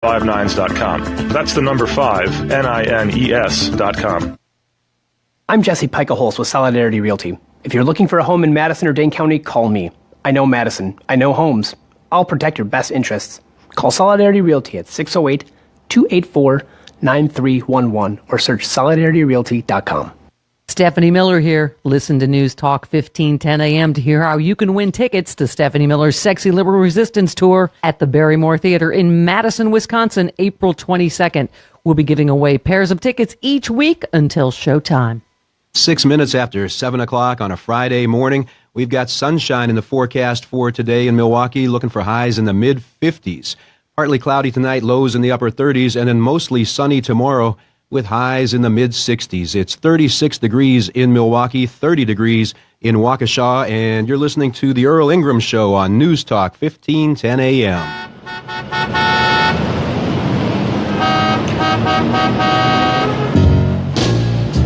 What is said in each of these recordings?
59es.com. That's the number 5, NINES.com. I'm Jesse Pikeholz with Solidarity Realty. If you're looking for a home in Madison or Dane County, call me. I know Madison. I know homes. I'll protect your best interests. Call Solidarity Realty at 608-284-9311 or search solidarityrealty.com. Stephanie Miller here. Listen to News Talk 1510 a.m. to hear how you can win tickets to Stephanie Miller's Sexy Liberal Resistance Tour at the Barrymore Theater in Madison, Wisconsin, April 22nd. We'll be giving away pairs of tickets each week until showtime. 6 minutes after 7 o'clock on a Friday morning, we've got sunshine in the forecast for today in Milwaukee, looking for highs in the mid-50s. Partly cloudy tonight, lows in the upper 30s, and then mostly sunny tomorrow with highs in the mid-60s. It's 36 degrees in Milwaukee, 30 degrees in Waukesha, and you're listening to The Earl Ingram Show on News Talk 1510 a.m.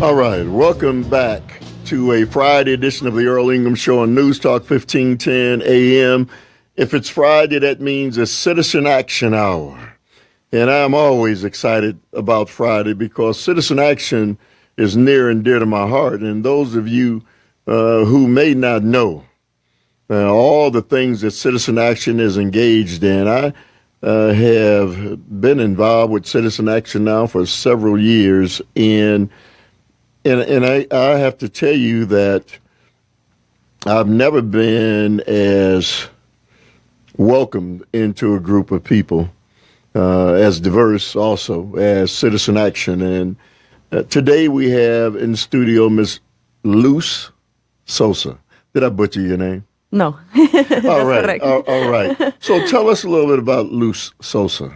All right, welcome back to a Friday edition of The Earl Ingram Show on News Talk 1510 a.m. If it's Friday, that means it's Citizen Action Hour. And I'm always excited about Friday because Citizen Action is near and dear to my heart. And those of you who may not know all the things that Citizen Action is engaged in, I have been involved with Citizen Action now for several years. And I have to tell you that I've never been as welcomed into a group of people as diverse also as Citizen Action. And today we have in the studio Ms. Luz Sosa. Did I butcher your name? No. All right. All right. So tell us a little bit about Luz Sosa.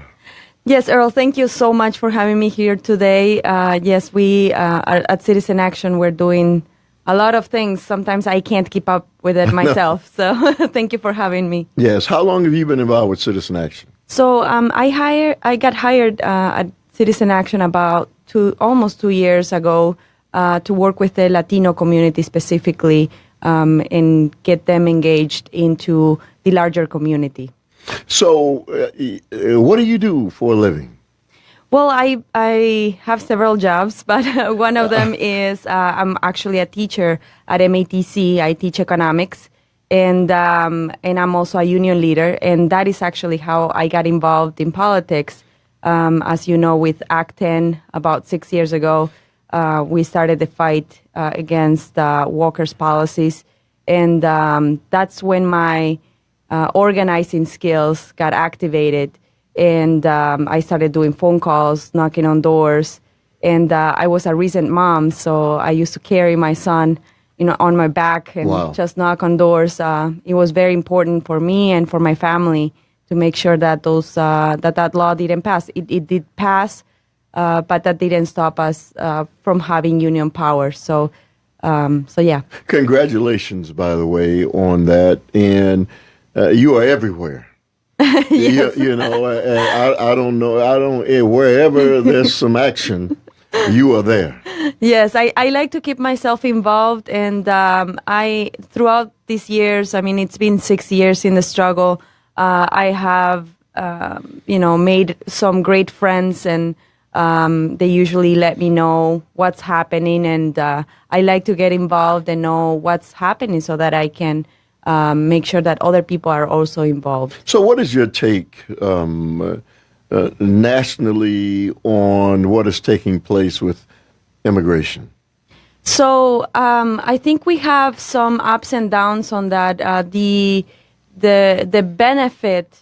Yes, Earl, thank you so much for having me here today. Yes, we are at Citizen Action, we're doing a lot of things. Sometimes I can't keep up with it myself. So thank you for having me. Yes. How long have you been involved with Citizen Action? So I got hired at Citizen Action about almost 2 years ago to work with the Latino community specifically and get them engaged into the larger community. So what do you do for a living? Well, I have several jobs, but one of them is I'm actually a teacher at MATC. I teach economics. And I'm also a union leader, and that is actually how I got involved in politics. As you know, with Act 10, about 6 years ago, we started the fight against Walker's policies, and that's when my organizing skills got activated, and I started doing phone calls, knocking on doors, and I was a recent mom, so I used to carry my son on my back and just knock on doors. It was very important for me and for my family to make sure that that law didn't pass. It did pass, but that didn't stop us from having union power. So yeah. Congratulations, by the way, on that. And you are everywhere. Yes. I don't know. Wherever there's some action, you are there. Yes, I like to keep myself involved, and throughout these years, I mean, it's been 6 years in the struggle. I have, made some great friends, and they usually let me know what's happening, and I like to get involved and know what's happening so that I can make sure that other people are also involved. So what is your take nationally on what is taking place with immigration? So I think we have some ups and downs on that. The benefit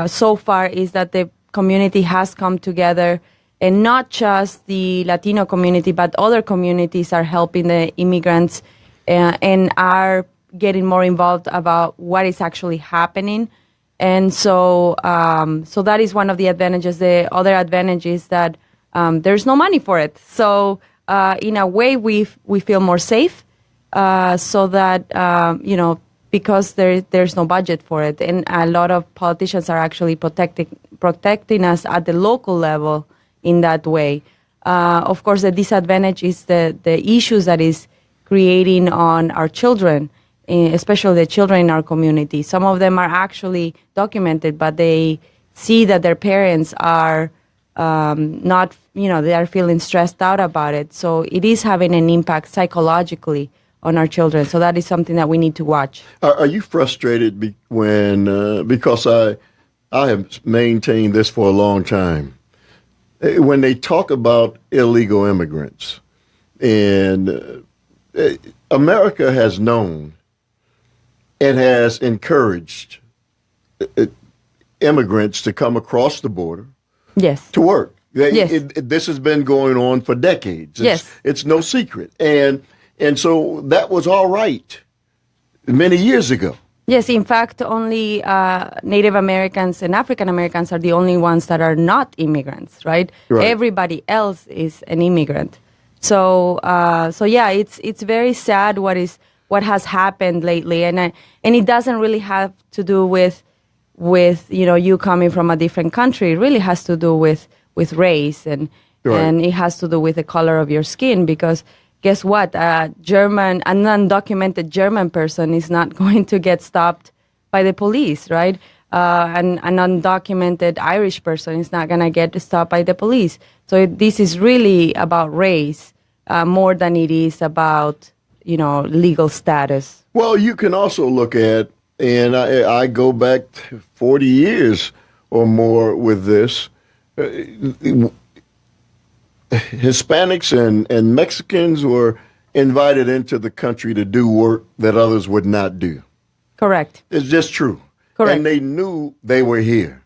so far is that the community has come together, and not just the Latino community, but other communities are helping the immigrants and are getting more involved about what is actually happening. And so that is one of the advantages. The other advantage is that there's no money for it. So in a way, we feel more safe so that, because there's no budget for it. And a lot of politicians are actually protecting us at the local level in that way. Of course, the disadvantage is the issues that is creating on our children, especially the children in our community. Some of them are actually documented, but they see that their parents are not, they are feeling stressed out about it. So it is having an impact psychologically on our children. So that is something that we need to watch. Are you frustrated because I have maintained this for a long time. When they talk about illegal immigrants, and America has known and has encouraged immigrants to come across the border, yes, to work. Yes. This has been going on for decades. It's no secret. And so that was all right many years ago. Yes, in fact, only Native Americans and African Americans are the only ones that are not immigrants, right? Everybody else is an immigrant. So yeah, it's very sad what has happened lately, and it doesn't really have to do with you coming from a different country. It really has to do with race, and it has to do with the color of your skin, because guess what? An undocumented German person is not going to get stopped by the police, right? An undocumented Irish person is not going to get stopped by the police. So this is really about race more than it is about, legal status. Well, you can also look at, and I go back 40 years or more with this, Hispanics and Mexicans were invited into the country to do work that others would not do. Correct. It's just true. Correct. And they knew they were here.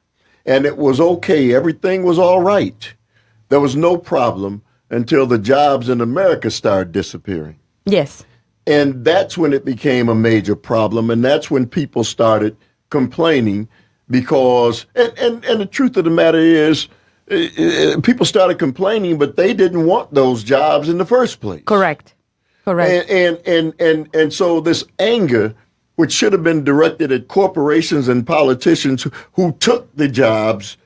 And it was okay. Everything was all right. There was no problem until the jobs in America started disappearing. Yes. And that's when it became a major problem. And that's when people started complaining because, and the truth of the matter is, people started complaining, but they didn't want those jobs in the first place. Correct. And so this anger, which should have been directed at corporations and politicians who took the jobs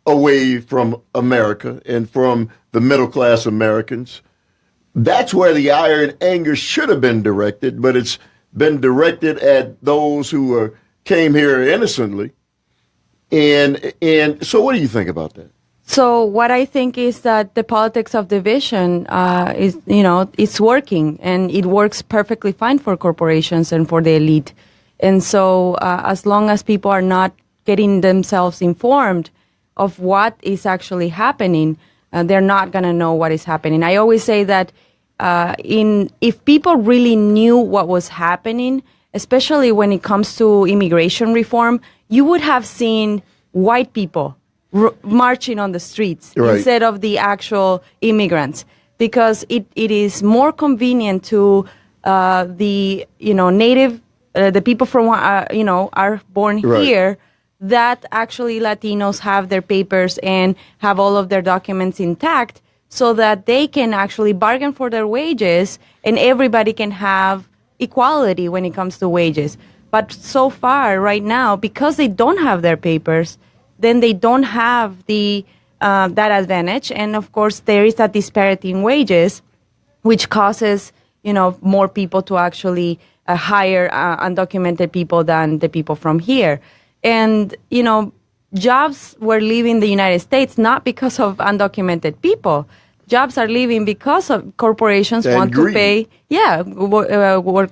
away from America and from the middle class Americans, that's where the ire and anger should have been directed, but it's been directed at those who came here innocently. And so what do you think about that? So what I think is that the politics of division it's working, and it works perfectly fine for corporations and for the elite. And so as long as people are not getting themselves informed of what is actually happening, they're not going to know what is happening. I always say that if people really knew what was happening, especially when it comes to immigration reform, you would have seen white people marching on the streets instead of the actual immigrants, because it is more convenient to the native the people from are born here, that actually Latinos have their papers and have all of their documents intact, so that they can actually bargain for their wages and everybody can have equality when it comes to wages. But so far right now, because they don't have their papers, then they don't have the that advantage, and of course there is a disparity in wages, which causes more people to actually hire undocumented people than the people from here. And jobs were leaving the United States not because of undocumented people. Jobs are leaving because of corporations want to pay.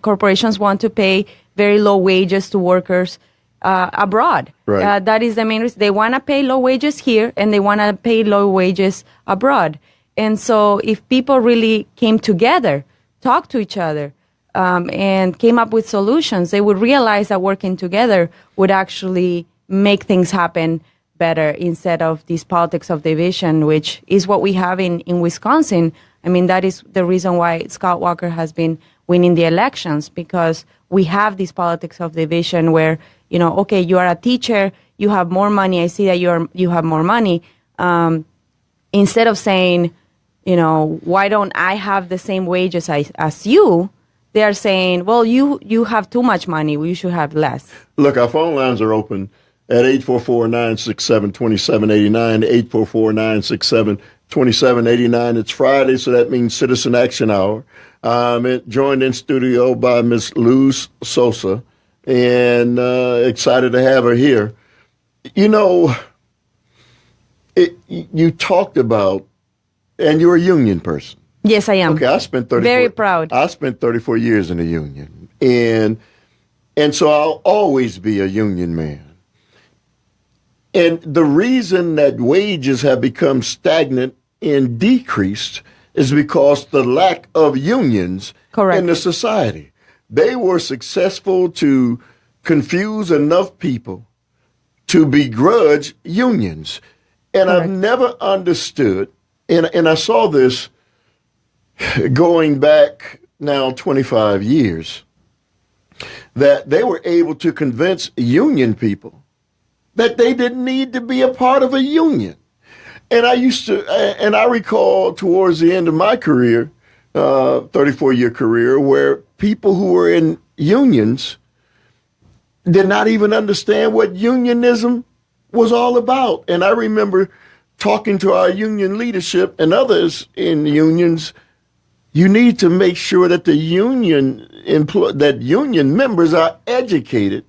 Corporations want to pay very low wages to workers abroad. Right. That is the main reason. They want to pay low wages here, and they want to pay low wages abroad. And so if people really came together, talked to each other, and came up with solutions, they would realize that working together would actually make things happen better, instead of this politics of division, which is what we have in Wisconsin. I mean, that is the reason why Scott Walker has been winning the elections, because we have this politics of division where, okay, you are a teacher, you have more money, I see that you have more money. Instead of saying, why don't I have the same wages as you? They are saying, well, you have too much money, you should have less. Look, our phone lines are open at 844-967-2789, 844-967-2789. It's Friday, so that means Citizen Action Hour. Joined in studio by Ms. Luz Sosa, and excited to have her here. You talked about, and you're a union person. Yes, I am. Okay, I spent 34. Very proud. I spent 34 years in the union, and so I'll always be a union man. And the reason that wages have become stagnant and decreased is because the lack of unions in the society. They were successful to confuse enough people to begrudge unions. And I've never understood, and I saw this going back now 25 years, that they were able to convince union people that they didn't need to be a part of a union. And I recall towards the end of my career, 34-year career, where people who were in unions did not even understand what unionism was all about. And I remember talking to our union leadership and others in unions, you need to make sure that the union members are educated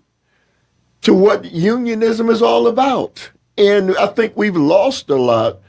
to what unionism is all about. And I think we've lost a lot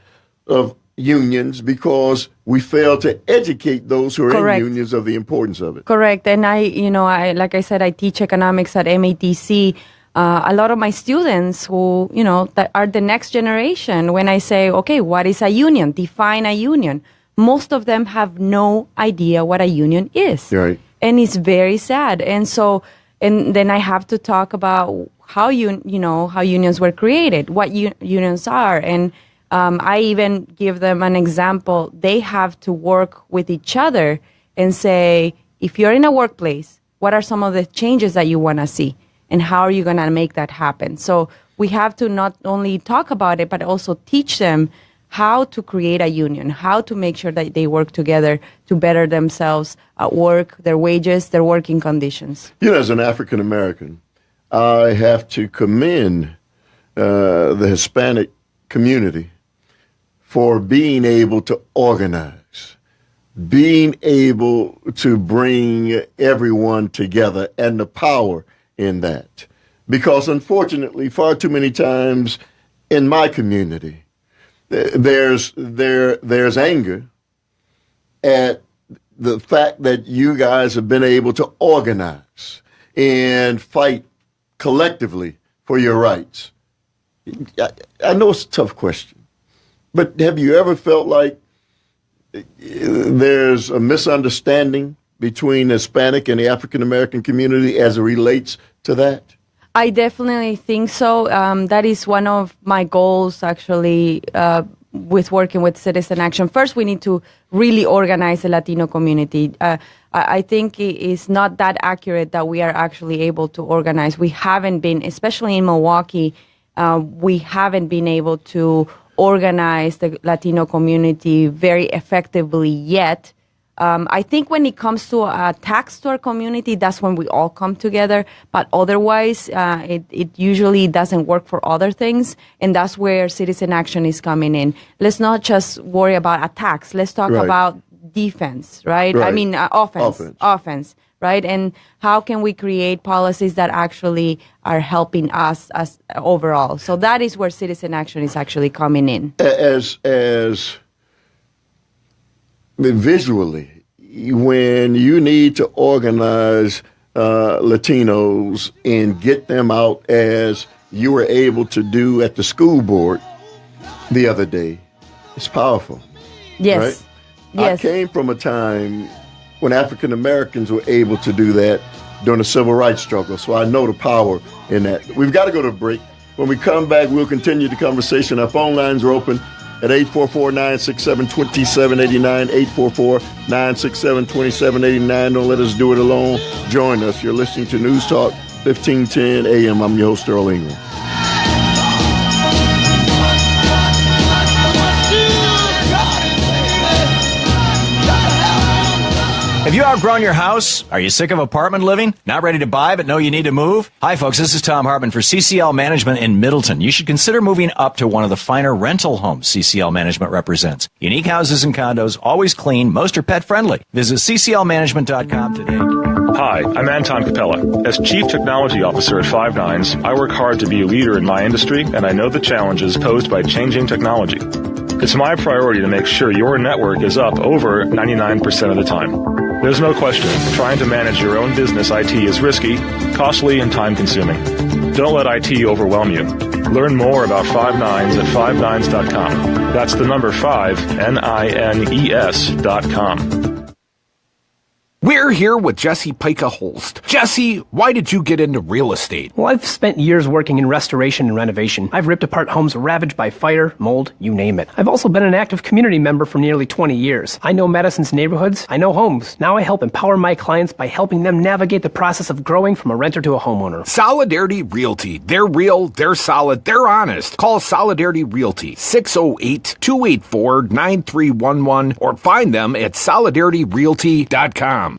of unions because we fail to educate those who are in unions of the importance of it. Correct. And I like I said, I teach economics at MATC. A lot of my students who, that are the next generation, when I say, okay, what is a union? Define a union. Most of them have no idea what a union is. Right. And it's very sad. And so, and then I have to talk about how how unions were created, what unions are. And I even give them an example. They have to work with each other and say, if you're in a workplace, what are some of the changes that you want to see? And how are you going to make that happen? So we have to not only talk about it, but also teach them how to create a union, how to make sure that they work together to better themselves at work, their wages, their working conditions. As an African American, I have to commend the Hispanic community for being able to organize, being able to bring everyone together, and the power in that. Because unfortunately, far too many times in my community, there's anger at the fact that you guys have been able to organize and fight collectively for your rights. I know it's a tough question, but have you ever felt like there's a misunderstanding between the Hispanic and the African American community as it relates to that? I definitely think so. That is one of my goals, actually, with working with Citizen Action. First, we need to really organize the Latino community. I think it is not that accurate that we are actually able to organize. We haven't been, especially in Milwaukee, we haven't been able to organize the Latino community very effectively yet. I think when it comes to a tax to our community, that's when we all come together. But otherwise, it usually doesn't work for other things. And that's where Citizen Action is coming in. Let's not just worry about a tax. Let's talk about defense, right? I mean, offense, right? And how can we create policies that actually are helping us as overall? So that is where Citizen Action is actually coming in. As visually, when you need to organize Latinos and get them out as you were able to do at the school board the other day, it's powerful. Yes. Right? Yes. I came from a time when African Americans were able to do that during the civil rights struggle, so I know the power in that. We've got to go to a break. When we come back, we'll continue the conversation. Our phone lines are open at 844-967-2789, 844-967-2789. Don't let us do it alone. Join us. You're listening to News Talk 1510 AM. I'm your host, Earl Ingram. Have you outgrown your house? Are you sick of apartment living? Not ready to buy, but know you need to move? Hi, folks. This is Tom Hartman for CCL Management in Middleton. You should consider moving up to one of the finer rental homes CCL Management represents. Unique houses and condos, always clean. Most are pet friendly. Visit cclmanagement.com today. Hi, I'm Anton Capella. As Chief Technology Officer at Five Nines, I work hard to be a leader in my industry, and I know the challenges posed by changing technology. It's my priority to make sure your network is up over 99% of the time. There's no question, trying to manage your own business IT is risky, costly, and time-consuming. Don't let IT overwhelm you. Learn more about Five Nines at fivenines.com. That's the number 5, NINES.com. We're here with Jesse Pica-Holst. Jesse, why did you get into real estate? Well, I've spent years working in restoration and renovation. I've ripped apart homes ravaged by fire, mold, you name it. I've also been an active community member for nearly 20 years. I know Madison's neighborhoods. I know homes. Now I help empower my clients by helping them navigate the process of growing from a renter to a homeowner. Solidarity Realty. They're real, they're solid, they're honest. Call Solidarity Realty, 608-284-9311, or find them at solidarityrealty.com.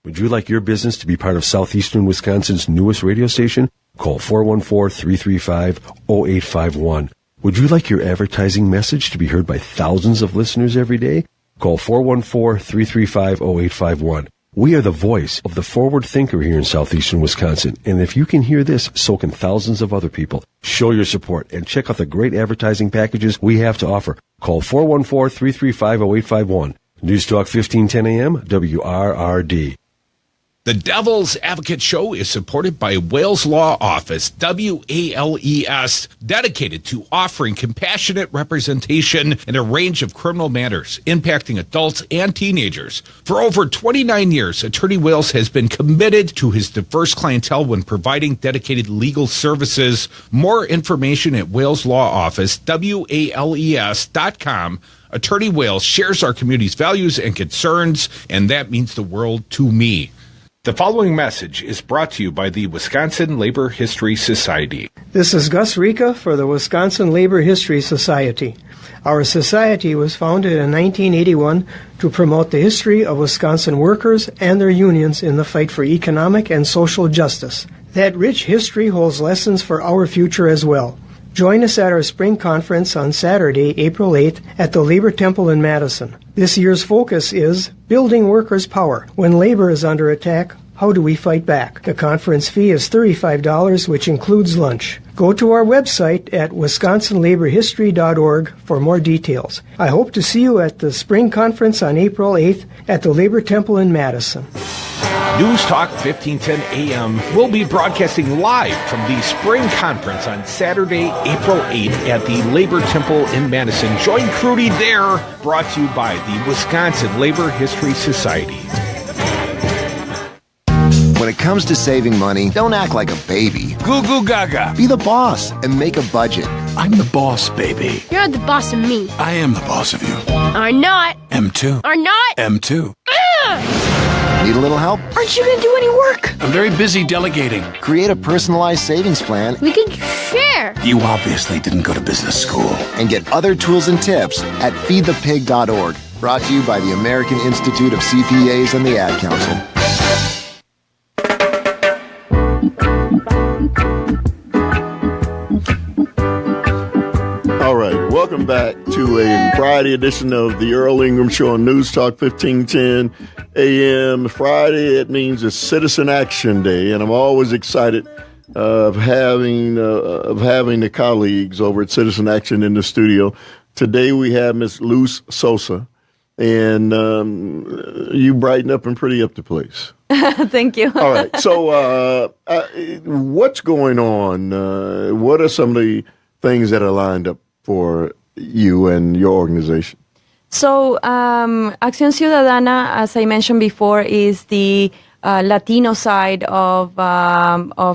Would you like your business to be part of southeastern Wisconsin's newest radio station? Call 414-335-0851. Would you like your advertising message to be heard by thousands of listeners every day? Call 414-335-0851. We are the voice of the forward thinker here in southeastern Wisconsin, and if you can hear this, so can thousands of other people. Show your support and check out the great advertising packages we have to offer. Call 414-335-0851. News Talk 1510 AM, WRRD. The Devil's Advocate Show is supported by Wales Law Office, WALES, dedicated to offering compassionate representation in a range of criminal matters impacting adults and teenagers. For over 29 years, Attorney Wales has been committed to his diverse clientele when providing dedicated legal services. More information at Wales Law Office, WALES.com. Attorney Wales shares our community's values and concerns, and that means the world to me. The following message is brought to you by the Wisconsin Labor History Society. This is Gus Rica for the Wisconsin Labor History Society. Our society was founded in 1981 to promote the history of Wisconsin workers and their unions in the fight for economic and social justice. That rich history holds lessons for our future as well. Join us at our spring conference on Saturday, April 8th at the Labor Temple in Madison. This year's focus is Building Workers' Power. When labor is under attack, how do we fight back? The conference fee is $35, which includes lunch. Go to our website at wisconsinlaborhistory.org for more details. I hope to see you at the spring conference on April 8th at the Labor Temple in Madison. News Talk 1510 AM will be broadcasting live from the spring conference on Saturday, April 8th at the Labor Temple in Madison. Join Crudy there, brought to you by the Wisconsin Labor History Society. When it comes to saving money, don't act like a baby. Goo goo gaga. Be the boss and make a budget. I'm the boss, baby. You're not the boss of me. I am the boss of you. Are not. M2. Are not. M2. Need a little help? Aren't you going to do any work? I'm very busy delegating. Create a personalized savings plan. We can share. You obviously didn't go to business school. And get other tools and tips at feedthepig.org. Brought to you by the American Institute of CPAs and the Ad Council. All right, welcome back to a Friday edition of the Earl Ingram Show on News Talk 1510 AM. Friday, it means it's Citizen Action Day, and I'm always excited of having the colleagues over at Citizen Action in the studio. Today we have Miss Luz Sosa, and you brighten up and pretty up the place. Thank you. All right, so what's going on? What are some of the things that are lined up for you and your organization? So, Acción Ciudadana, as I mentioned before, is the Latino side of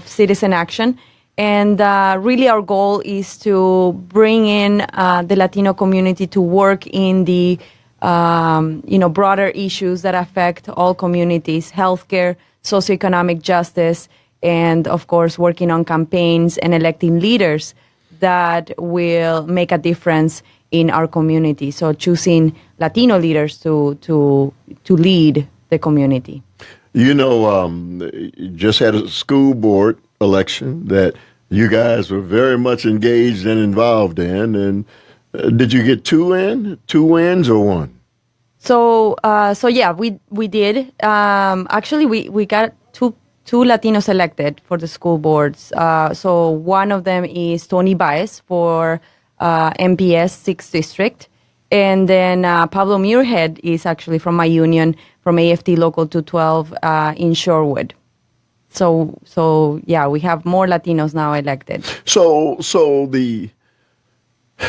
citizen action. And really our goal is to bring in the Latino community to work in the broader issues that affect all communities: healthcare, socioeconomic justice, and of course working on campaigns and electing leaders that will make a difference in our community. So choosing Latino leaders to lead the community. You know, just had a school board election that you guys were very much engaged and involved in. And did you get two wins or one? So yeah, we did. Actually, we got two Latinos elected for the school boards. So one of them is Tony Baez for MPS 6th District. And then Pablo Muirhead is actually from my union, from AFT Local 212 in Shorewood. So yeah, we have more Latinos now elected. So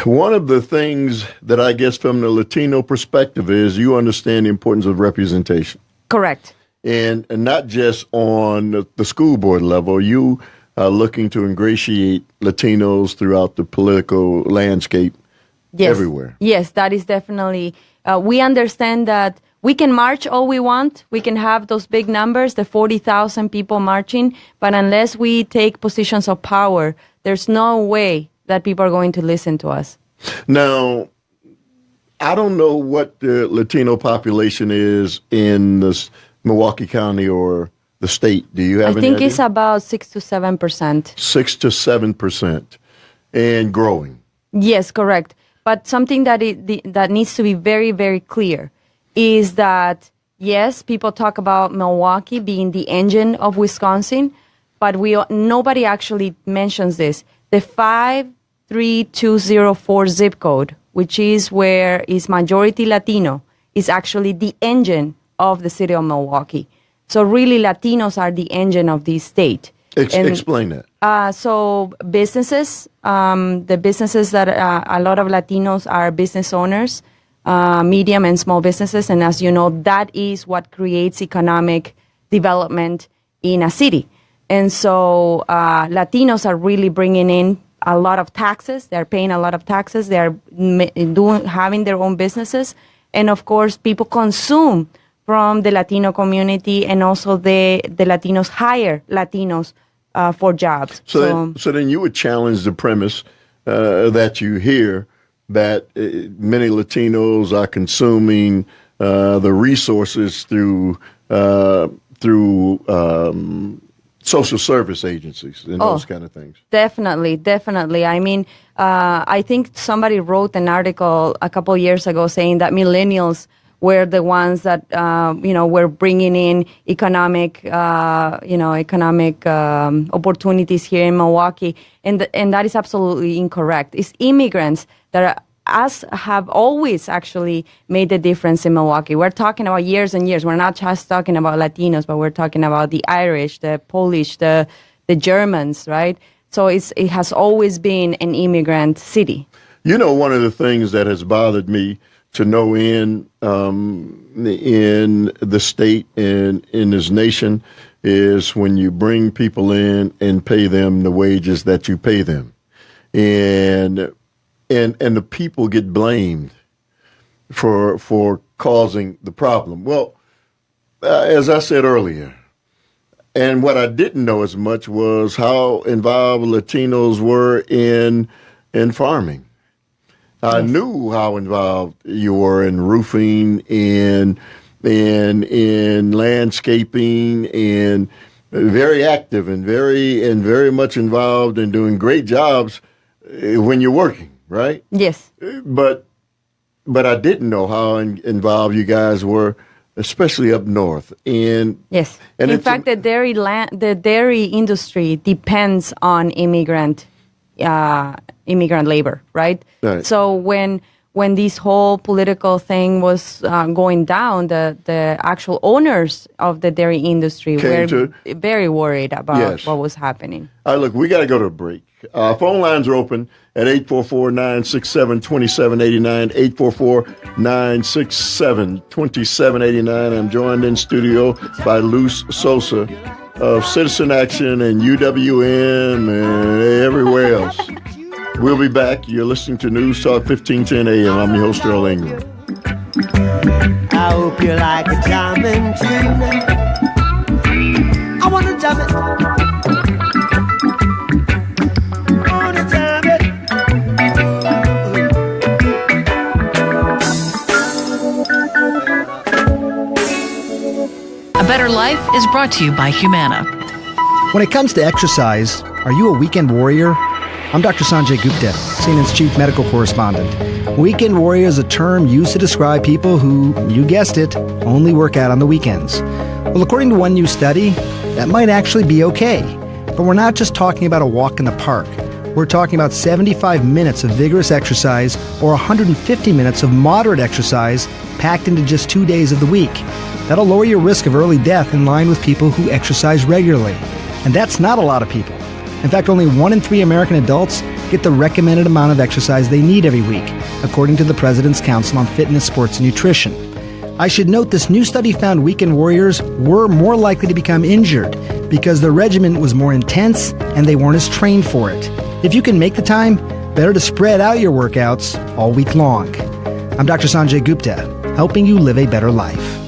one of the things that I guess from the Latino perspective is you understand the importance of representation. Correct. And not just on the school board level. You are looking to ingratiate Latinos throughout the political landscape everywhere. Yes, that is definitely. We understand that we can march all we want. We can have those big numbers, the 40,000 people marching. But unless we take positions of power, there's no way that people are going to listen to us. Now, I don't know what the Latino population is in this Milwaukee County or the state. Do you have any idea? I think it's about 6 to 7%. 6 to 7%, and growing. Yes, correct. But something that that needs to be very, very clear is that, yes, people talk about Milwaukee being the engine of Wisconsin, but nobody actually mentions this. The 53204 zip code, which is where is majority Latino, is actually the engine of the city of Milwaukee. So really, Latinos are the engine of this state. Explain that. So businesses, the businesses that a lot of Latinos are business owners, medium and small businesses. And as you know, that is what creates economic development in a city. And so Latinos are really bringing in a lot of taxes. They're paying a lot of taxes. They're having their own businesses. And of course, people consume from the Latino community, and also the Latinos hire Latinos for jobs. So then you would challenge the premise that you hear that many Latinos are consuming the resources through social service agencies and those kind of things. Definitely. I mean, I think somebody wrote an article a couple years ago saying that millennials were the ones that were bringing in economic opportunities here in Milwaukee, and that is absolutely incorrect. It's immigrants that have always actually made the difference in Milwaukee. We're talking about years and years. We're not just talking about Latinos, but we're talking about the Irish, the Polish, the Germans, right? So it has always been an immigrant city. You know, one of the things that has bothered me to no end in the state and in this nation is when you bring people in and pay them the wages that you pay them, and the people get blamed for causing the problem. Well, as I said earlier, and what I didn't know as much was how involved Latinos were in farming. I knew how involved you were in roofing and in landscaping, and very active and very much involved in doing great jobs when you're working, right? Yes. But I didn't know how involved you guys were, especially up north. And yes. And in fact, the dairy industry depends on immigrant labor, right? So when this whole political thing was going down, the actual owners of the dairy industry were very worried about what was happening. All right, look, we got to go to a break. Phone lines are open at 844-967-2789, 844-967-2789. I'm joined in studio by Luz Sosa of Citizen Action and UWM and everywhere else. We'll be back. You're listening to News Talk 1510 AM. I'm your host, Earl Ingram. I hope you like a diamond tune. I want to jam it. A Better Life is brought to you by Humana. When it comes to exercise, are you a weekend warrior? I'm Dr. Sanjay Gupta, CNN's chief medical correspondent. Weekend warrior is a term used to describe people who, you guessed it, only work out on the weekends. Well, according to one new study, that might actually be okay. But we're not just talking about a walk in the park. We're talking about 75 minutes of vigorous exercise or 150 minutes of moderate exercise packed into just 2 days of the week. That'll lower your risk of early death in line with people who exercise regularly. And that's not a lot of people. In fact, only 1 in 3 American adults get the recommended amount of exercise they need every week, according to the President's Council on Fitness, Sports, and Nutrition. I should note this new study found weekend warriors were more likely to become injured because their regimen was more intense and they weren't as trained for it. If you can make the time, better to spread out your workouts all week long. I'm Dr. Sanjay Gupta, helping you live a better life.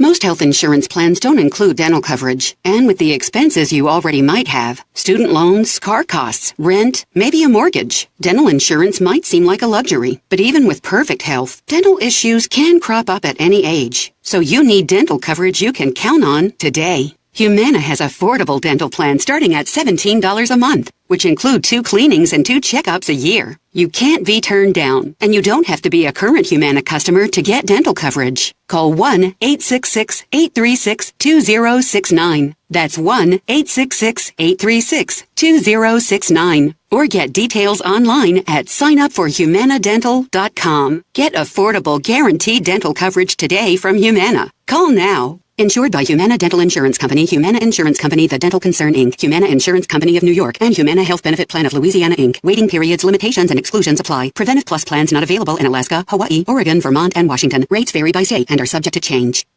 Most health insurance plans don't include dental coverage, and with the expenses you already might have, student loans, car costs, rent, maybe a mortgage, dental insurance might seem like a luxury. But even with perfect health, dental issues can crop up at any age. So you need dental coverage you can count on today. Humana has affordable dental plans starting at $17 a month, which include 2 cleanings and 2 checkups a year. You can't be turned down, and you don't have to be a current Humana customer to get dental coverage. Call 1-866-836-2069. That's 1-866-836-2069. Or get details online at signupforhumanadental.com. Get affordable, guaranteed dental coverage today from Humana. Call now. Insured by Humana Dental Insurance Company, Humana Insurance Company, The Dental Concern, Inc., Humana Insurance Company of New York, and Humana Health Benefit Plan of Louisiana, Inc. Waiting periods, limitations, and exclusions apply. Preventive Plus plans not available in Alaska, Hawaii, Oregon, Vermont, and Washington. Rates vary by state and are subject to change.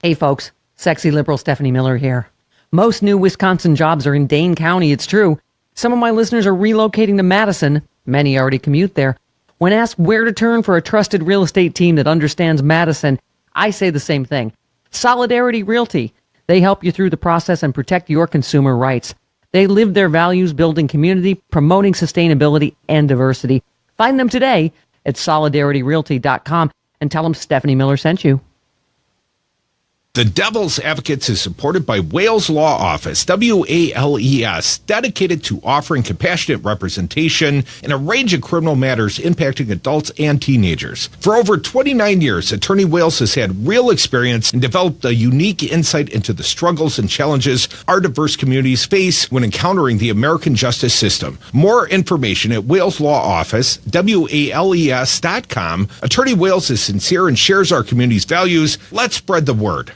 Hey folks, sexy liberal Stephanie Miller here. Most new Wisconsin jobs are in Dane County, it's true. Some of my listeners are relocating to Madison. Many already commute there. When asked where to turn for a trusted real estate team that understands Madison, I say the same thing. Solidarity Realty. They help you through the process and protect your consumer rights. They live their values building community, promoting sustainability and diversity. Find them today at solidarityrealty.com and tell them Stephanie Miller sent you. The Devil's Advocates is supported by Wales Law Office, WALES, dedicated to offering compassionate representation in a range of criminal matters impacting adults and teenagers. For over 29 years, Attorney Wales has had real experience and developed a unique insight into the struggles and challenges our diverse communities face when encountering the American justice system. More information at Wales Law Office, WALES.com. Attorney Wales is sincere and shares our community's values. Let's spread the word.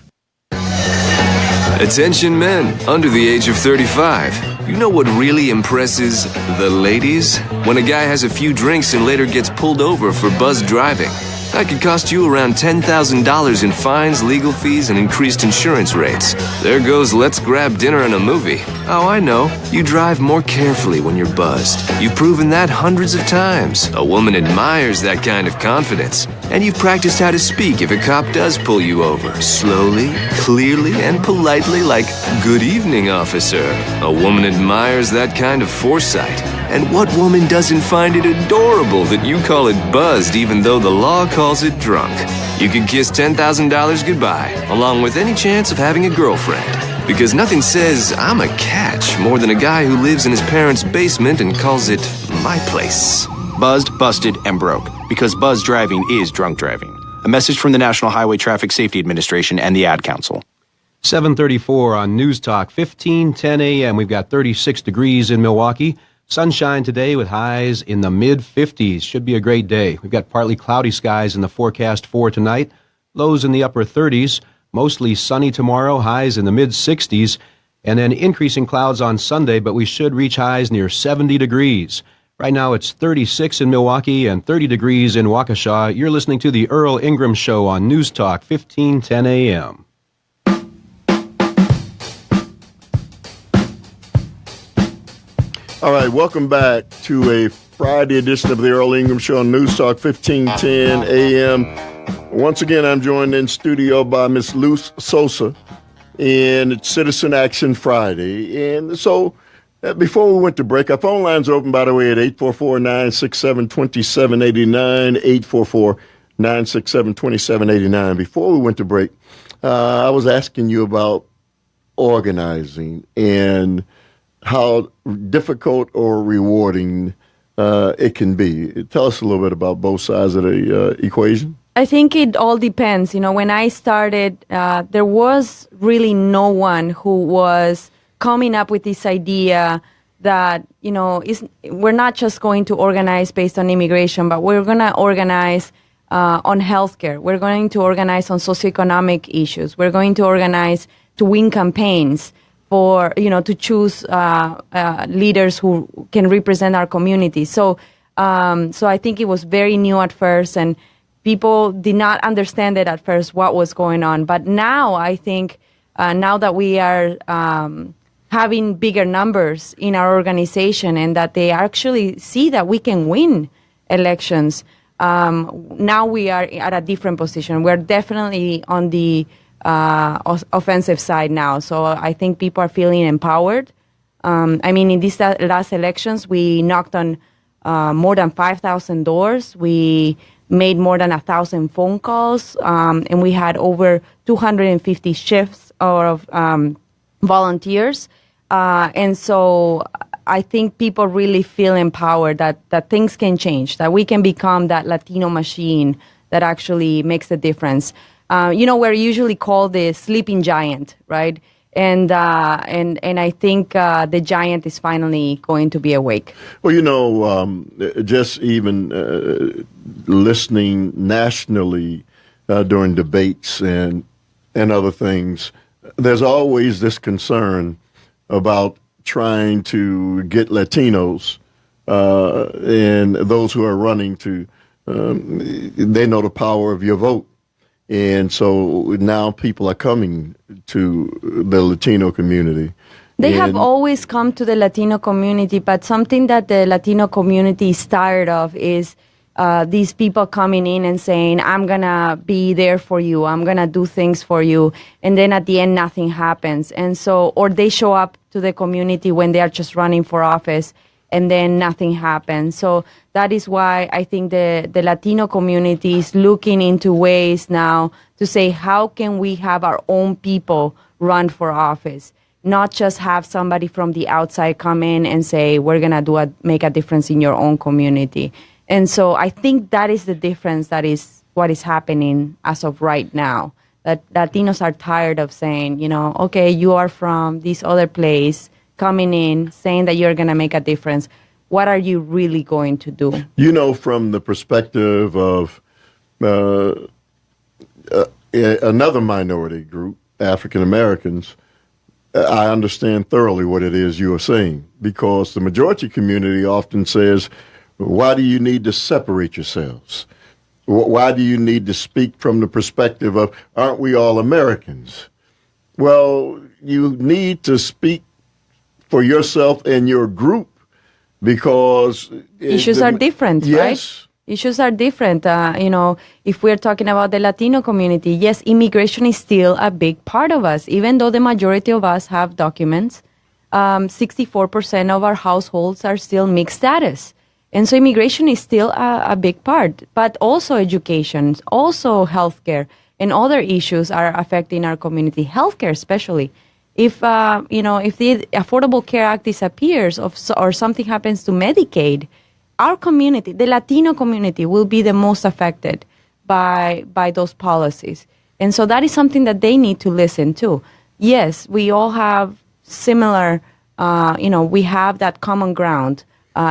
Attention men under the age of 35. You know what really impresses the ladies? When a guy has a few drinks and later gets pulled over for buzzed driving. That could cost you around $10,000 in fines, legal fees, and increased insurance rates. There goes let's grab dinner and a movie. Oh, I know. You drive more carefully when you're buzzed. You've proven that hundreds of times. A woman admires that kind of confidence. And you've practiced how to speak if a cop does pull you over. Slowly, clearly, and politely like, "Good evening, officer." A woman admires that kind of foresight. And what woman doesn't find it adorable that you call it buzzed even though the law calls it drunk? You could kiss $10,000 goodbye, along with any chance of having a girlfriend. Because nothing says, "I'm a catch," more than a guy who lives in his parents' basement and calls it my place. Buzzed, busted, and broke. Because buzz driving is drunk driving. A message from the National Highway Traffic Safety Administration and the Ad Council. 7:34 on News Talk, 15:10 a.m. We've got 36 degrees in Milwaukee. Sunshine today with highs in the mid-50s. Should be a great day. We've got partly cloudy skies in the forecast for tonight. Lows in the upper 30s. Mostly sunny tomorrow. Highs in the mid-60s. And then increasing clouds on Sunday, but we should reach highs near 70 degrees. Right now it's 36 in Milwaukee and 30 degrees in Waukesha. You're listening to the Earl Ingram Show on News Talk, 1510 a.m. All right, welcome back to a Friday edition of the Earl Ingram Show on News Talk 1510 a.m. Once again, I'm joined in studio by Miss Luz Sosa, and it's Citizen Action Friday. And so before we went to break, our phone lines are open, by the way, at 844-967-2789, 844-967-2789. Before we went to break, I was asking you about organizing and how difficult or rewarding it can be. Tell us a little bit about both sides of the equation. I think it all depends. When I started, there was really no one who was coming up with this idea that, we're not just going to organize based on immigration, but we're going to organize on healthcare. We're going to organize on socioeconomic issues. We're going to organize to win campaigns for, to choose leaders who can represent our community. So I think it was very new at first, and people did not understand it at first, what was going on. But now I think, now that we are having bigger numbers in our organization and that they actually see that we can win elections, now we are at a different position. We're definitely on the offensive side now. So I think people are feeling empowered. In these last elections, we knocked on more than 5,000 doors. We made more than 1,000 phone calls, and we had over 250 shifts of volunteers. And so I think people really feel empowered that things can change, that we can become that Latino machine that actually makes a difference. We're usually called the sleeping giant, right? And I think the giant is finally going to be awake. Well, just even listening nationally during debates and other things, there's always this concern about trying to get Latinos and those who are running to, they know the power of your vote. And so now people are coming to the Latino community. They have always come to the Latino community, but something that the Latino community is tired of is these people coming in and saying, I'm going to be there for you, I'm going to do things for you, and then at the end nothing happens. And so, or they show up to the community when they are just running for office, and then nothing happens. So that is why I think the Latino community is looking into ways now to say, how can we have our own people run for office? Not just have somebody from the outside come in and say, we're going to make a difference in your own community. And so I think that is the difference. That is what is happening as of right now. That Latinos are tired of saying, okay, you are from this other place, coming in, saying that you're going to make a difference. What are you really going to do? From the perspective of another minority group, African Americans, I understand thoroughly what it is you are saying, because the majority community often says, why do you need to separate yourselves? Why do you need to speak from the perspective of, aren't we all Americans? Well, you need to speak for yourself and your group, because issues are different, yes. Right? Issues are different. If we're talking about the Latino community, yes, immigration is still a big part of us. Even though the majority of us have documents, 64% of our households are still mixed status. And so immigration is still a big part, but also education, also healthcare, and other issues are affecting our community, healthcare especially. If the Affordable Care Act disappears or something happens to Medicaid, our community, the Latino community, will be the most affected by those policies. And so that is something that they need to listen to. Yes, we all have similar, we have that common ground,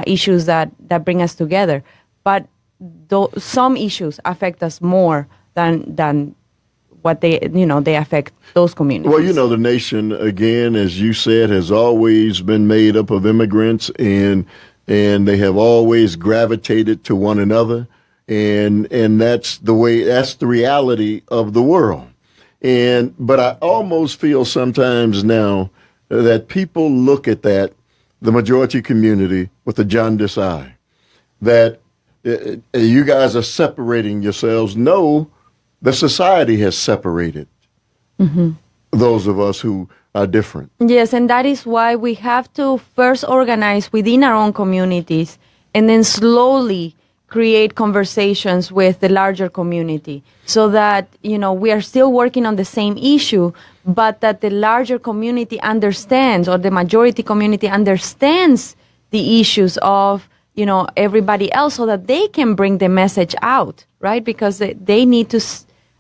issues that bring us together. But some issues affect us more than what they affect those communities. Well, the nation, again, as you said, has always been made up of immigrants, and they have always gravitated to one another, and that's the reality of the world. But I almost feel sometimes now that people look at the majority community with a jaundiced eye, that you guys are separating yourselves. No, the society has separated those of us who are different. Yes, and that is why we have to first organize within our own communities and then slowly create conversations with the larger community so that, we are still working on the same issue, but that the larger community understands, or the majority community understands, the issues of everybody else so that they can bring the message out, right? Because they need to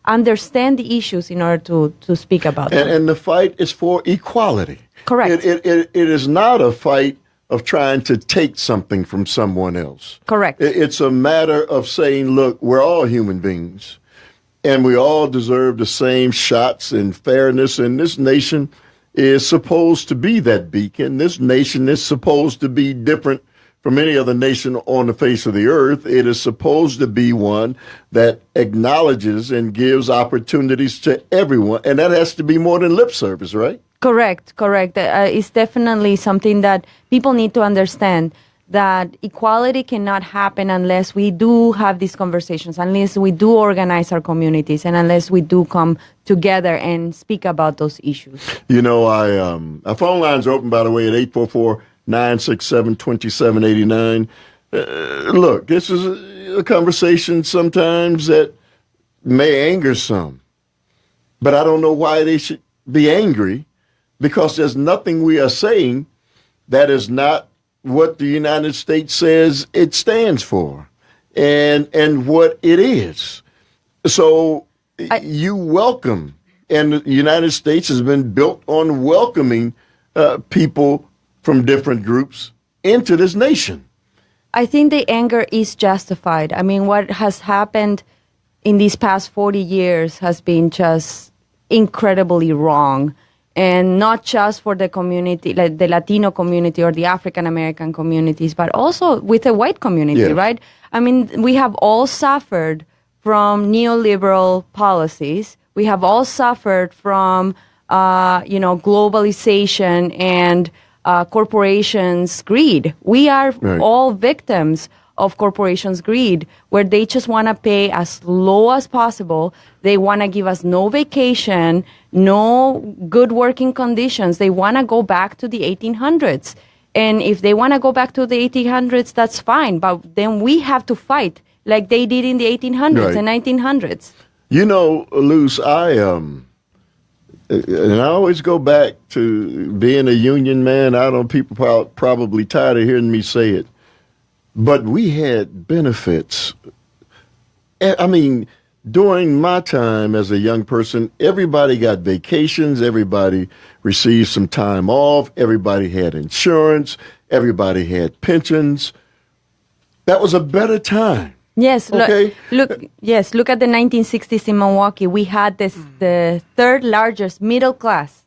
understand the issues in order to speak about them. And the fight is for equality. Correct. It is not a fight of trying to take something from someone else. Correct. It's a matter of saying, look, we're all human beings, and we all deserve the same shots and fairness, and this nation is supposed to be that beacon. This nation is supposed to be different from any other nation on the face of the earth. It is supposed to be one that acknowledges and gives opportunities to everyone, and that has to be more than lip service, right? Correct. It's definitely something that people need to understand, that equality cannot happen unless we do have these conversations, unless we do organize our communities, and unless we do come together and speak about those issues. Our phone lines are open, by the way, at 844-967-2789. Look, this is a conversation sometimes that may anger some, but I don't know why they should be angry, because there's nothing we are saying that is not what the United States says it stands for and what it is. So you welcome, and the United States has been built on welcoming people from different groups into this nation. I think the anger is justified. I mean, what has happened in these past 40 years has been just incredibly wrong. And not just for the community, like the Latino community or the African American communities, but also with the white community, yes. Right? I mean, we have all suffered from neoliberal policies. We have all suffered from, globalization and corporations' greed. We are all victims of corporations' greed, where they just want to pay as low as possible. They want to give us no vacation, no good working conditions. They want to go back to the 1800s. And if they want to go back to the 1800s, that's fine. But then we have to fight like they did in the 1800s and 1900s. Luz, and I always go back to being a union man. I don't, people probably tired of hearing me say it. But we had benefits. I mean, during my time as a young person, everybody got vacations, everybody received some time off, everybody had insurance, everybody had pensions. That was a better time. Yes, okay. Look at the 1960s in Milwaukee. We had the third largest middle class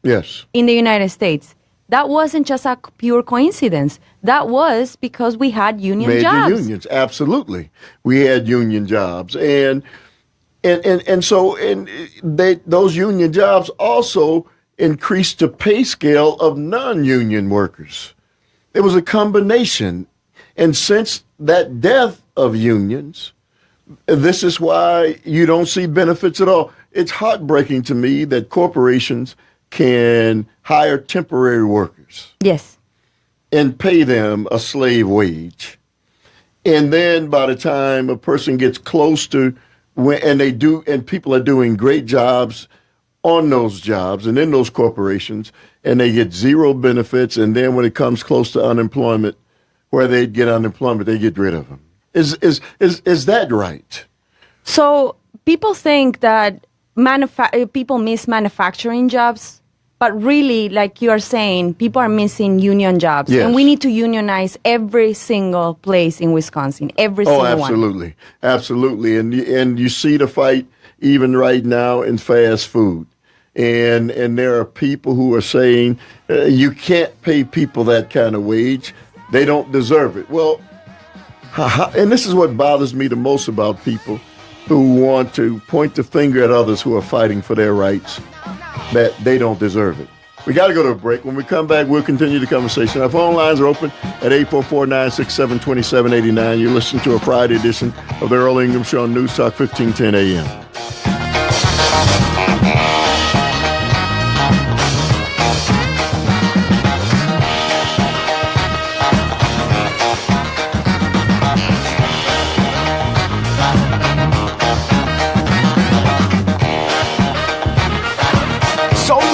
in the United States. That wasn't just a pure coincidence. That was because we had union jobs. Unions, absolutely. We had union jobs, and so those union jobs also increased the pay scale of non-union workers. It was a combination, and since that death of unions, this is why you don't see benefits at all. It's heartbreaking to me that corporations can hire temporary workers. Yes. And pay them a slave wage. And then by the time a person gets close to and people are doing great jobs on those jobs and in those corporations, and they get zero benefits, and then when it comes close to unemployment, where they get unemployment, they get rid of them. Is that right? So people think that people miss manufacturing jobs. But really, like you are saying, people are missing union jobs. Yes. And we need to unionize every single place in Wisconsin, every single one. Absolutely. Absolutely. And you see the fight even right now in fast food. And there are people who are saying you can't pay people that kind of wage. They don't deserve it. Well, and this is what bothers me the most about people who want to point the finger at others who are fighting for their rights, that they don't deserve it. We got to go to a break. When we come back, we'll continue the conversation. Our phone lines are open at 844-967-2789. You're listening to a Friday edition of the Earl Ingram Show on News Talk 1510 AM.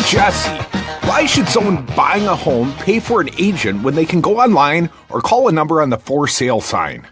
Jesse, Why should someone buying a home pay for an agent when they can go online or call a number on the for sale sign?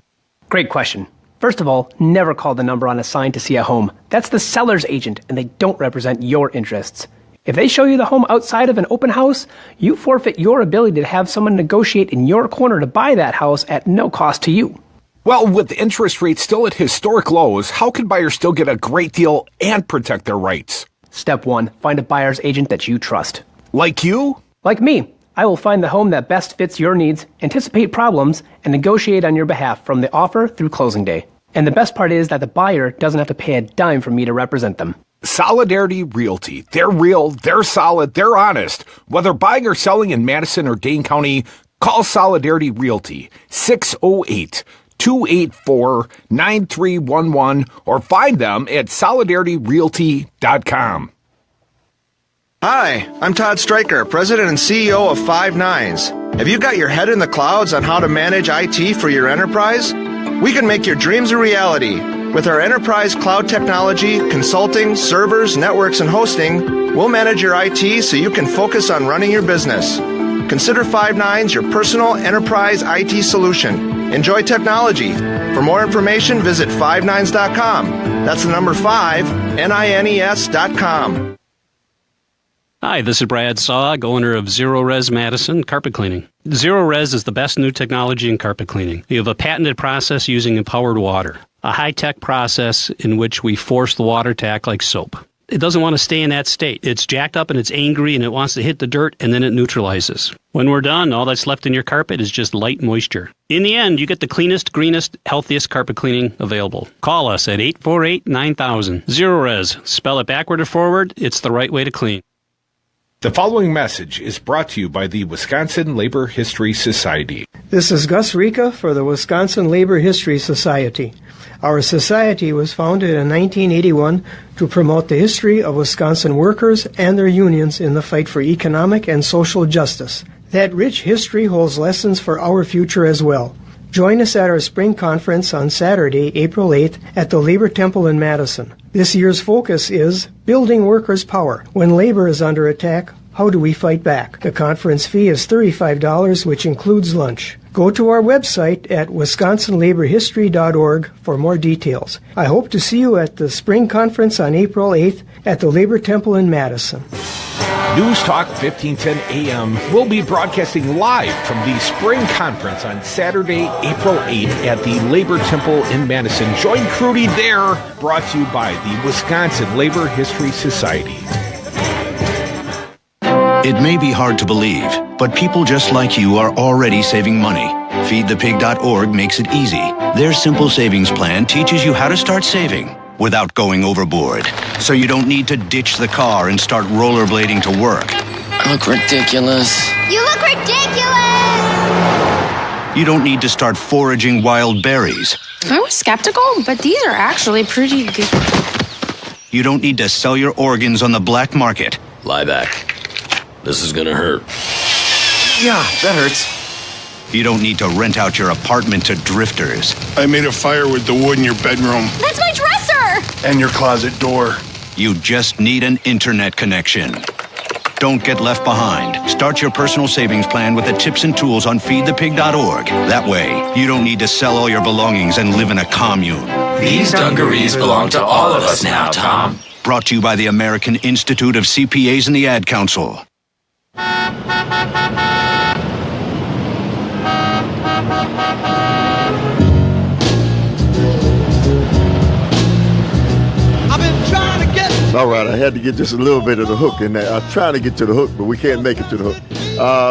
Great question. First of all, never call the number on a sign to see a home. That's the seller's agent, and they don't represent your interests. If they show you the home outside of an open house, you forfeit your ability to have someone negotiate in your corner to buy that house at no cost to you. Well, with interest rates still at historic lows, how can buyers still get a great deal and protect their rights? Step 1, find a buyer's agent that you trust. Like you? Like me. I will find the home that best fits your needs, anticipate problems, and negotiate on your behalf from the offer through closing day. And the best part is that the buyer doesn't have to pay a dime for me to represent them. Solidarity Realty. They're real, they're solid, they're honest. Whether buying or selling in Madison or Dane County, call Solidarity Realty 608-284-9311 or find them at solidarityrealty.com. Hi, I'm Todd Stryker, President and CEO of Five Nines. Have you got your head in the clouds on how to manage IT for your enterprise? We can make your dreams a reality. With our enterprise cloud technology, consulting, servers, networks, and hosting, we'll manage your IT so you can focus on running your business. Consider Five Nines your personal enterprise IT solution. Enjoy technology. For more information, visit fivenines.com. That's the number 5, NINES.com. Hi, this is Brad Saug, owner of Zero Res Madison Carpet Cleaning. Zero Res is the best new technology in carpet cleaning. We have a patented process using empowered water, a high-tech process in which we force the water to act like soap. It doesn't want to stay in that state. It's jacked up and it's angry and it wants to hit the dirt and then it neutralizes. When we're done, all that's left in your carpet is just light moisture. In the end, you get the cleanest, greenest, healthiest carpet cleaning available. Call us at 848-9000. Zero Res. Spell it backward or forward. It's the right way to clean. The following message is brought to you by the Wisconsin Labor History Society. This is Gus Rica for the Wisconsin Labor History Society. Our society was founded in 1981 to promote the history of Wisconsin workers and their unions in the fight for economic and social justice. That rich history holds lessons for our future as well. Join us at our spring conference on Saturday, April 8th at the Labor Temple in Madison. This year's focus is Building Workers' Power. When labor is under attack, how do we fight back? The conference fee is $35, which includes lunch. Go to our website at wisconsinlaborhistory.org for more details. I hope to see you at the spring conference on April 8th at the Labor Temple in Madison. News Talk 1510 AM will be broadcasting live from the spring conference on Saturday, April 8th at the Labor Temple in Madison. Join Crudy there, brought to you by the Wisconsin Labor History Society. It may be hard to believe, but people just like you are already saving money. FeedThePig.org makes it easy. Their simple savings plan teaches you how to start saving without going overboard. So you don't need to ditch the car and start rollerblading to work. I look ridiculous. You look ridiculous! You don't need to start foraging wild berries. I was skeptical, but these are actually pretty good. You don't need to sell your organs on the black market. Lie back. This is gonna hurt. Yeah, that hurts. You don't need to rent out your apartment to drifters. I made a fire with the wood in your bedroom. That's my dresser! And your closet door. You just need an internet connection. Don't get left behind. Start your personal savings plan with the tips and tools on feedthepig.org. That way, you don't need to sell all your belongings and live in a commune. These dungarees belong to all of us now, Tom. Brought to you by the American Institute of CPAs and the Ad Council. All right, I had to get just a little bit of the hook in there. I'm trying to get to the hook, but we can't make it to the hook.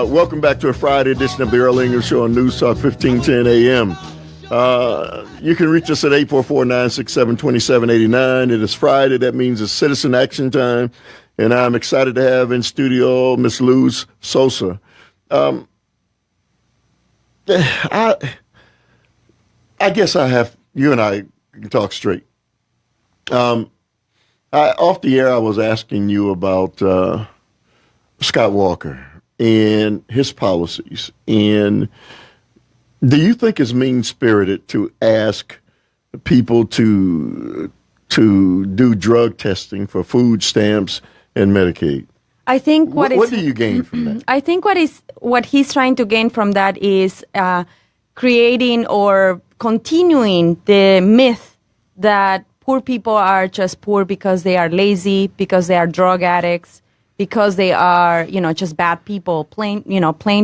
Welcome back to a Friday edition of the Earl Ingram Show on News Talk 1510 AM. You can reach us at 844-967-2789. It is Friday. That means it's Citizen Action Time. And I'm excited to have in studio Miss Luz Sosa. I guess you and I can talk straight. Off the air, I was asking you about Scott Walker and his policies. And do you think it's mean-spirited to ask people to do drug testing for food stamps and Medicaid? I think what do you gain from that? I think what he's trying to gain from that is creating or continuing the myth that poor people are just poor because they are lazy, because they are drug addicts, because they are, just bad people, plain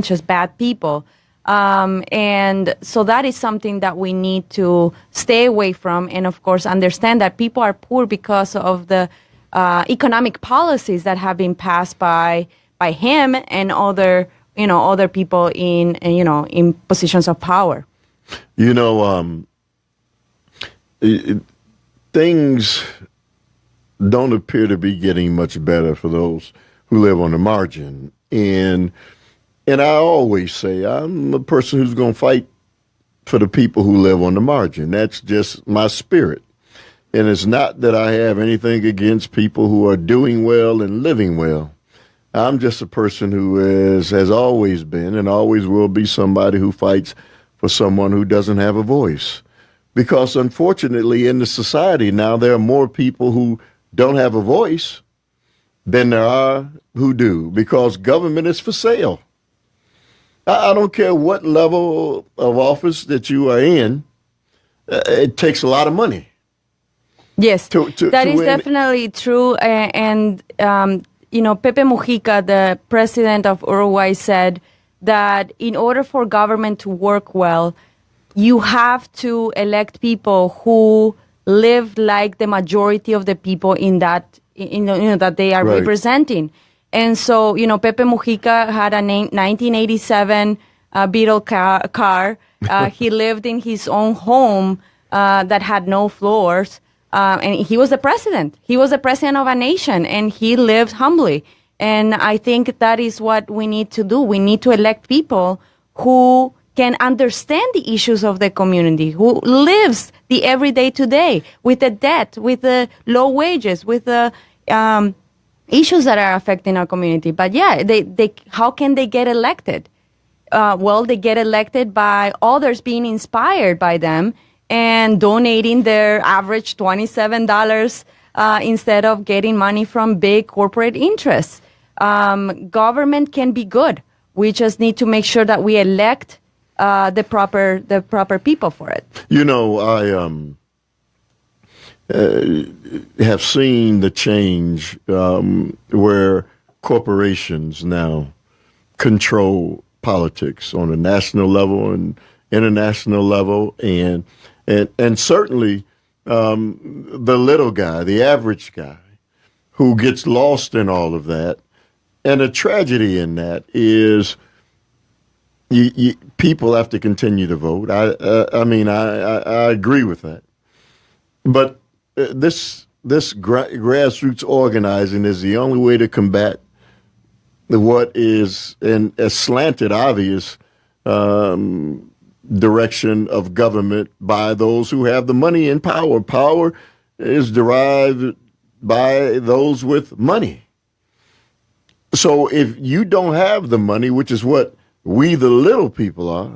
just bad people. And so that is something that we need to stay away from, and of course understand that people are poor because of the economic policies that have been passed by him and other people in positions of power. Things don't appear to be getting much better for those who live on the margin. And I always say I'm a person who's going to fight for the people who live on the margin. That's just my spirit. And it's not that I have anything against people who are doing well and living well. I'm just a person who has always been and always will be somebody who fights for someone who doesn't have a voice. Because unfortunately in the society now there are more people who don't have a voice than there are who do, because government is for sale. I don't care what level of office that you are in, it takes a lot of money. Yes, that is definitely true. And Pepe Mujica, the president of Uruguay, said that in order for government to work well, you have to elect people who live like the majority of the people in that, that they are representing. And so, Pepe Mujica had a 1987 Beetle car. He lived in his own home that had no floors. And he was the president. He was the president of a nation, and he lived humbly. And I think that is what we need to do. We need to elect people who can understand the issues of the community, who lives the everyday today with the debt, with the low wages, with the issues that are affecting our community. But yeah, they how can they get elected? Well, they get elected by others being inspired by them and donating their average $27 instead of getting money from big corporate interests. Government can be good. We just need to make sure that we elect the proper people for it. I have seen the change where corporations now control politics on a national level and international level, and certainly the little guy, the average guy, who gets lost in all of that. And the tragedy in that is people have to continue to vote. I mean, I agree with that. But this grassroots organizing is the only way to combat what is a slanted, obvious direction of government by those who have the money and power. Power is derived by those with money. So if you don't have the money, which is what we the little people are,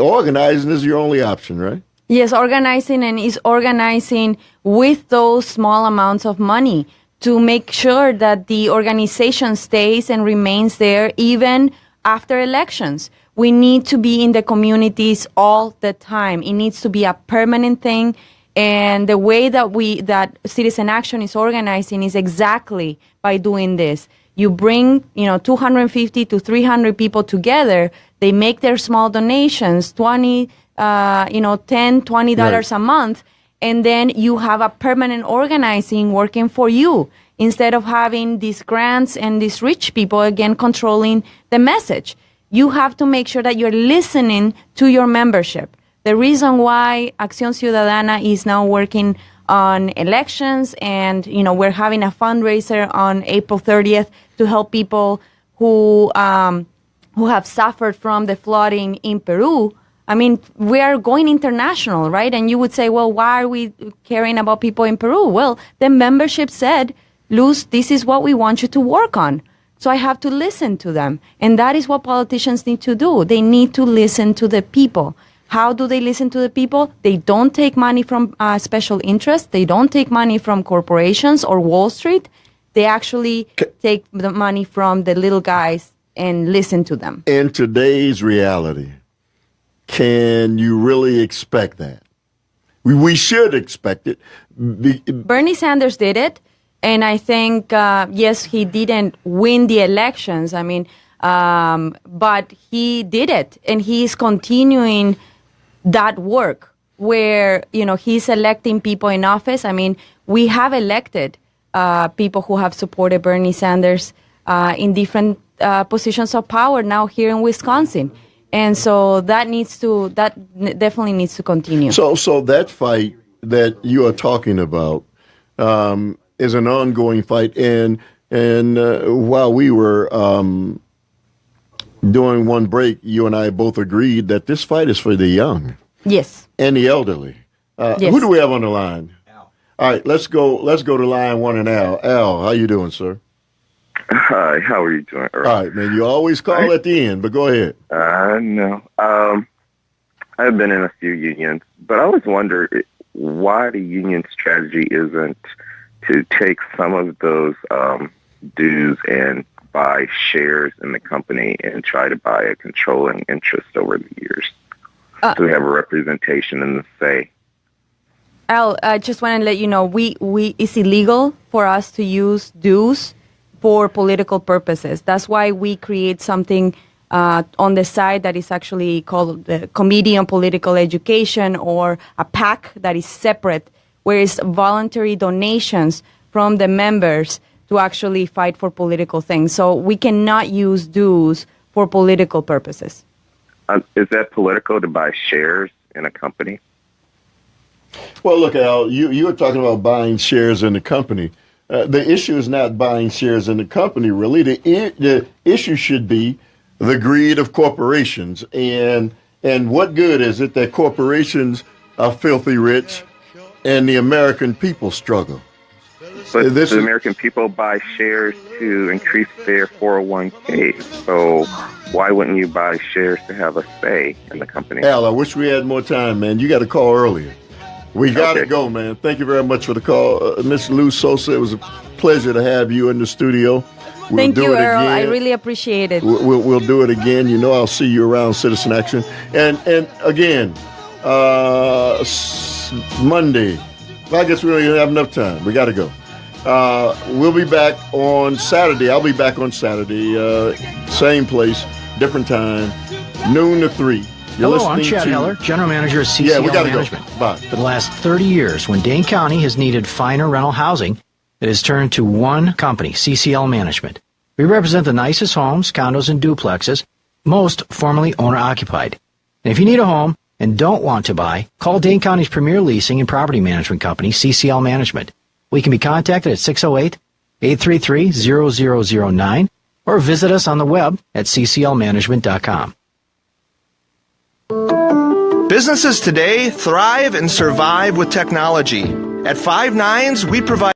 organizing is your only option, right? Yes, organizing, and is organizing with those small amounts of money to make sure that the organization stays and remains there even after elections. We need to be in the communities all the time. It needs to be a permanent thing. And the way that Citizen Action is organizing is exactly by doing this. You bring, 250 to 300 people together. They make their small donations, $10, $20 a month. And then you have a permanent organizing working for you instead of having these grants and these rich people, again, controlling the message. You have to make sure that you're listening to your membership. The reason why Acción Ciudadana is now working on elections, and we're having a fundraiser on April 30th to help people who have suffered from the flooding in Peru. I mean, we are going international, right? And you would say, well, why are we caring about people in Peru? Well, the membership said, Luz, this is what we want you to work on. So I have to listen to them. And that is what politicians need to do. They need to listen to the people. How do they listen to the people? They don't take money from special interests. They don't take money from corporations or Wall Street. they actually take the money from the little guys and listen to them. In today's reality, can you really expect that? We should expect it. Bernie Sanders did it, and I think, yes, he didn't win the elections. I mean, but he did it, and he's continuing that work where, he's electing people in office. I mean, we have elected people who have supported Bernie Sanders in different positions of power now here in Wisconsin. And so that definitely needs to continue. So that fight that you are talking about is an ongoing fight. And while we were doing one break, you and I both agreed that this fight is for the young. Yes. And the elderly. Yes. Who do we have on the line? Al. All right, let's go to line one and Al. Al, how you doing, sir? Hi, how are you doing, Earl? All right, man. You always call at the end, but go ahead. No. I've been in a few unions, but I always wonder why the union strategy isn't to take some of those dues and buy shares in the company and try to buy a controlling interest over the years. So we have a representation in the say. Al, I just want to let you know, it's illegal for us to use dues for political purposes. That's why we create something on the side that is actually called the Committee on Political Education, or a PAC that is separate, where it's voluntary donations from the members to actually fight for political things. So we cannot use dues for political purposes. Is that political to buy shares in a company? Well, look, Al, you were talking about buying shares in the company. The issue is not buying shares in the company, really. The issue should be the greed of corporations. And what good is it that corporations are filthy rich and the American people struggle? But the American people buy shares to increase their 401k. So why wouldn't you buy shares to have a say in the company? Al, I wish we had more time, man. You got to call earlier. We got to go, man. Thank you very much for the call. Miss Luz Sosa, it was a pleasure to have you in the studio. Thank you, Earl. I really appreciate it. We'll do it again. I'll see you around Citizen Action. And again, Monday. Well, I guess we don't even have enough time. We got to go. We'll be back on Saturday. I'll be back on Saturday. Same place, different time, noon to 3. Hello, I'm Chad Heller, General Manager of CCL Management. Go. Bye. For the last 30 years, when Dane County has needed finer rental housing, it has turned to one company, CCL Management. We represent the nicest homes, condos, and duplexes, most formerly owner-occupied. And if you need a home and don't want to buy, call Dane County's premier leasing and property management company, CCL Management. We can be contacted at 608-833-0009 or visit us on the web at cclmanagement.com. Businesses today thrive and survive with technology. At 5 Nines, we provide